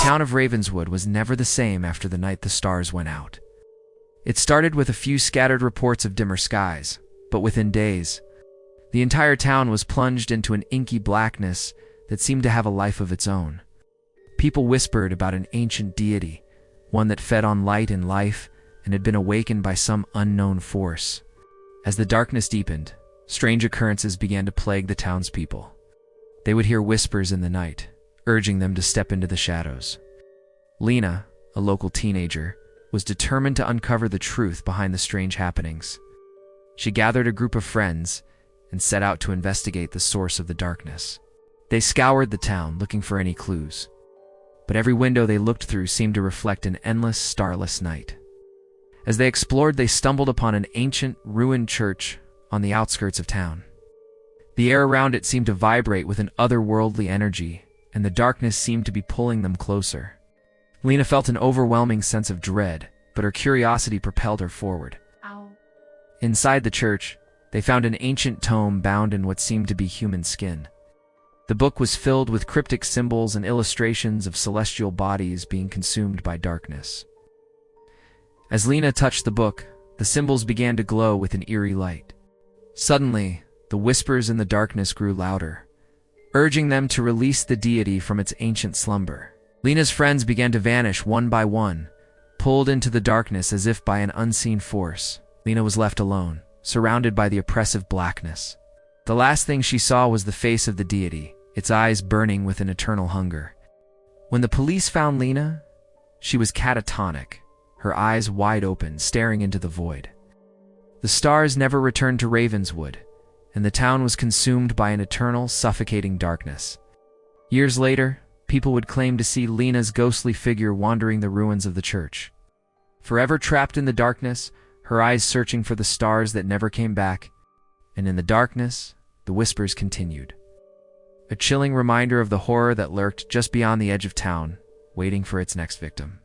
town of Ravenswood was never the same after the night the stars went out. It started with a few scattered reports of dimmer skies, but within days, the entire town was plunged into an inky blackness that seemed to have a life of its own. People whispered about an ancient deity, one that fed on light and life and had been awakened by some unknown force. As the darkness deepened, strange occurrences began to plague the townspeople. They would hear whispers in the night, urging them to step into the shadows. Lena, a local teenager, was determined to uncover the truth behind the strange happenings. She gathered a group of friends and set out to investigate the source of the darkness. They scoured the town looking for any clues, but every window they looked through seemed to reflect an endless, starless night. As they explored, they stumbled upon an ancient, ruined church on the outskirts of town. The air around it seemed to vibrate with an otherworldly energy, and the darkness seemed to be pulling them closer. Lena felt an overwhelming sense of dread, but her curiosity propelled her forward. Inside the church, they found an ancient tome bound in what seemed to be human skin. The book was filled with cryptic symbols and illustrations of celestial bodies being consumed by darkness. As Lena touched the book, the symbols began to glow with an eerie light. Suddenly, the whispers in the darkness grew louder, urging them to release the deity from its ancient slumber. Lena's friends began to vanish one by one, pulled into the darkness as if by an unseen force. Lena was left alone, surrounded by the oppressive blackness. The last thing she saw was the face of the deity, its eyes burning with an eternal hunger. When the police found Lena, she was catatonic, her eyes wide open, staring into the void. The stars never returned to Ravenswood, and the town was consumed by an eternal, suffocating darkness. Years later, people would claim to see Lena's ghostly figure wandering the ruins of the church. Forever trapped in the darkness, her eyes searching for the stars that never came back, and in the darkness, the whispers continued. A chilling reminder of the horror that lurked just beyond the edge of town, waiting for its next victim.